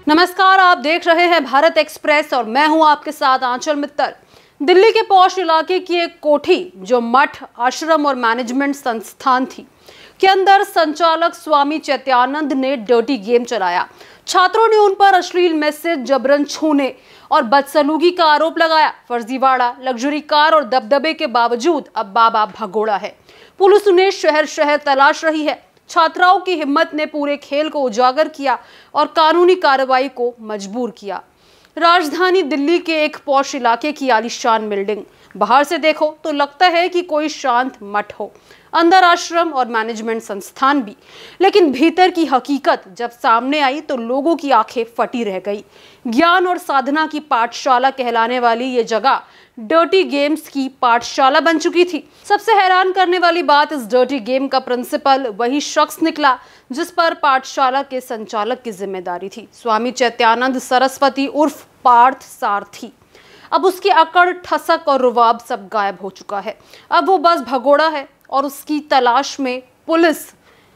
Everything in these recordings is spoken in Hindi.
नमस्कार, आप देख रहे हैं भारत एक्सप्रेस और मैं हूं आपके साथ आंचल मित्तल। दिल्ली के पॉश इलाके की एक कोठी जो मठ, आश्रम और मैनेजमेंट संस्थान थी, के अंदर संचालक स्वामी चैत्यानंद ने डर्टी गेम चलाया। छात्रों ने उन पर अश्लील मैसेज, जबरन छूने और बदसलूकी का आरोप लगाया। फर्जीवाड़ा, लग्जरी कार और दबदबे के बावजूद अब बाबा भगोड़ा है। पुलिस उन्हें शहर शहर तलाश रही है। छात्राओं की हिम्मत ने पूरे खेल को उजागर किया और कानूनी कार्रवाई को मजबूर किया। राजधानी दिल्ली के एक पॉश इलाके की आलीशान बिल्डिंग, बाहर से देखो तो लगता है कि कोई शांत मठ हो, अंदर आश्रम और मैनेजमेंट संस्थान भी, लेकिन भीतर की हकीकत जब सामने आई तो लोगों की आंखें फटी रह गई। ज्ञान और साधना की पाठशाला कहलाने वाली ये जगह डर्टी गेम्स की पाठशाला बन चुकी थी। सबसे हैरान करने वाली बात, इस डर्टी गेम का प्रिंसिपल वही शख्स निकला जिस पर पाठशाला के संचालक की जिम्मेदारी थी। स्वामी चैत्यानंद सरस्वती उर्फ पार्थ सारथी। अब उसकी अकड़, ठसक और रुवाब सब गायब हो चुका है। अब वो बस भगोड़ा है और उसकी तलाश में पुलिस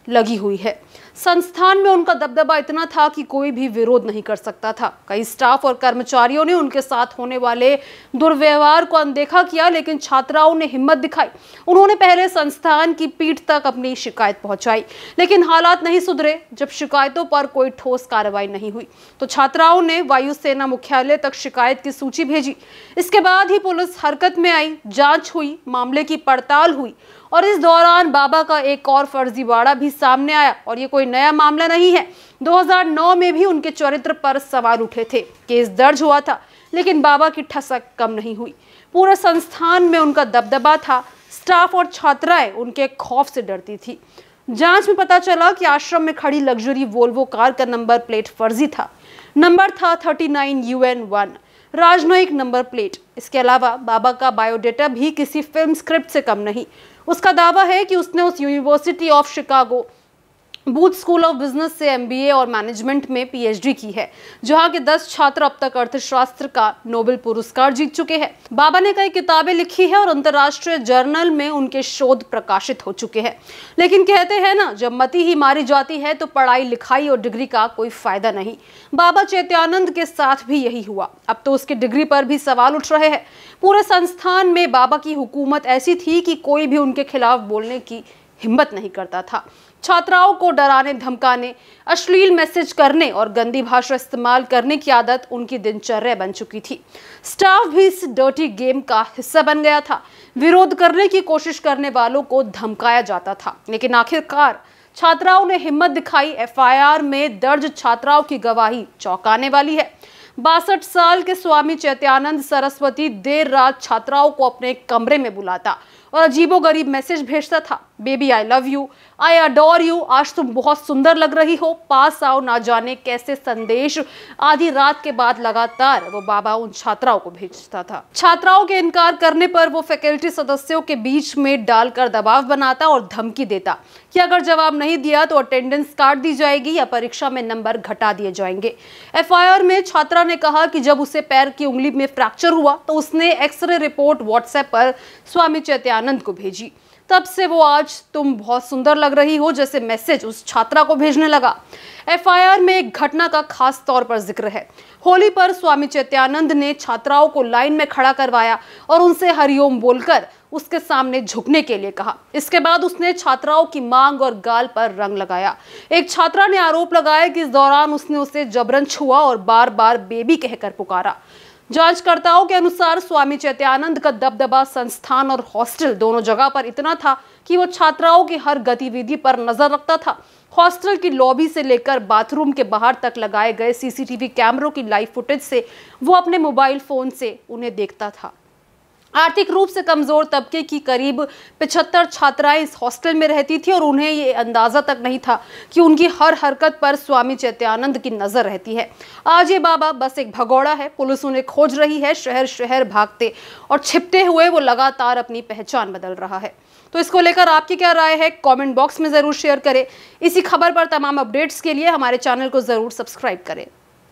लगी हुई है। संस्थान में उनका दबदबा इतना था कि कोई भी विरोध नहीं कर सकता था। कई स्टाफ और कर्मचारियों ने उनके साथ होने वाले दुर्व्यवहार को अनदेखा किया, लेकिन छात्राओं ने हिम्मत दिखाई। उन्होंने पहले संस्थान की पीठ तक अपनी शिकायत पहुंचाई, लेकिन हालात नहीं सुधरे। जब शिकायतों पर कोई ठोस कार्रवाई नहीं हुई तो छात्राओं ने वायुसेना मुख्यालय तक शिकायत की सूची भेजी। इसके बाद ही पुलिस हरकत में आई, जांच हुई, मामले की पड़ताल हुई और इस दौरान बाबा का एक और फर्जीवाड़ा भी सामने आया। और ये कोई नया मामला नहीं है। 2009 में भी उनके चरित्र पर सवाल उठे थे, केस दर्ज हुआ था, लेकिन बाबा की ठसक कम नहीं हुई। पूरे संस्थान में उनका दबदबा था। स्टाफ और छात्राएं उनके खौफ से डरती थी। जांच में पता चला कि आश्रम में खड़ी लग्जरी वोल्वो कार का नंबर प्लेट फर्जी था। नंबर था 39UN1, राजनयिक नंबर प्लेट। इसके अलावा बाबा का बायोडेटा भी किसी फिल्म स्क्रिप्ट से कम नहीं। उसका दावा है कि उसने उस university of Chicago booth school of business से MBA और मैनेजमेंट में PhD की है, जहां के 10 छात्र अब तक अर्थशास्त्र का नोबेल पुरस्कार जीत चुके हैं। बाबा ने कई किताबें लिखी है और अंतर्राष्ट्रीय जर्नल में उनके शोध प्रकाशित हो चुके हैं। लेकिन कहते हैं ना, जब मति ही मारी जाती है तो पढ़ाई लिखाई और डिग्री का कोई फायदा नहीं। बाबा चैत्यानंद के साथ भी यही हुआ। अब तो उसकी डिग्री पर भी सवाल उठ रहे हैं। पूरे संस्थान में बाबा की हुकूमत ऐसी थी कि कोई भी उनके खिलाफ बोलने की हिम्मत नहीं करता था। छात्राओं को डराने, धमकाने, अश्लील मैसेज करने और गंदी भाषा इस्तेमाल करने की आदत उनकी दिनचर्या बन चुकी थी। स्टाफ भी इस डर्टी गेम का हिस्सा बन गया था। विरोध करने की कोशिश करने वालों को धमकाया जाता था, लेकिन आखिरकार छात्राओं ने हिम्मत दिखाई। FIR में दर्ज छात्राओं की गवाही चौंकाने वाली है। 62 साल के स्वामी चैत्यानंद सरस्वती देर रात छात्राओं को अपने कमरे में बुलाता और अजीबोगरीब मैसेज भेजता था। Baby I love you, I adore you, आज तुम बहुत सुंदर लग रही हो, पास आओ, ना जाने कैसे संदेश आधी रात के बाद लगातार वो बाबा उन छात्राओं को भेजता था। छात्राओं के इनकार करने पर वो फैकल्टी सदस्यों के बीच में डालकर दबाव बनाता और धमकी देता कि अगर जवाब नहीं दिया तो अटेंडेंस काट दी जाएगी या परीक्षा में नंबर घटा दिए जाएंगे। FIR में छात्रा ने कहा कि जब उसे पैर की उंगली में फ्रैक्चर हुआ तो उसने एक्सरे रिपोर्ट WhatsApp पर स्वामी चैत्यानंद को भेजी। तब से वो आज तुम बहुत सुंदर लग रही हो जैसे मैसेज उस छात्रा को भेजने लगा। FIR में एक घटना का खास तौर पर जिक्र है। होली पर स्वामी चैत्यानंद ने छात्राओं को लाइन में खड़ा करवाया और उनसे हरिओम बोलकर उसके सामने झुकने के लिए कहा। इसके बाद उसने छात्राओं की मांग और गाल पर रंग लगाया। एक छात्रा ने आरोप लगाया कि इस दौरान उसने उसे जबरन छुआ और बार बार बेबी कहकर पुकारा। जांचकर्ताओं के अनुसार स्वामी चैत्यानंद का दबदबा संस्थान और हॉस्टल दोनों जगह पर इतना था कि वो छात्राओं की हर गतिविधि पर नजर रखता था। हॉस्टल की लॉबी से लेकर बाथरूम के बाहर तक लगाए गए CCTV कैमरों की लाइव फुटेज से वो अपने मोबाइल फोन से उन्हें देखता था। आर्थिक रूप से कमजोर तबके की करीब 75 छात्राएं इस हॉस्टल में रहती थी और उन्हें ये अंदाजा तक नहीं था कि उनकी हर हरकत पर स्वामी चैत्यानंद की नजर रहती है। आज ये बाबा बस एक भगोड़ा है। पुलिस उन्हें खोज रही है। शहर शहर भागते और छिपते हुए वो लगातार अपनी पहचान बदल रहा है। तो इसको लेकर आपकी क्या राय है, कमेंट बॉक्स में जरूर शेयर करें। इसी खबर पर तमाम अपडेट्स के लिए हमारे चैनल को जरूर सब्सक्राइब करें।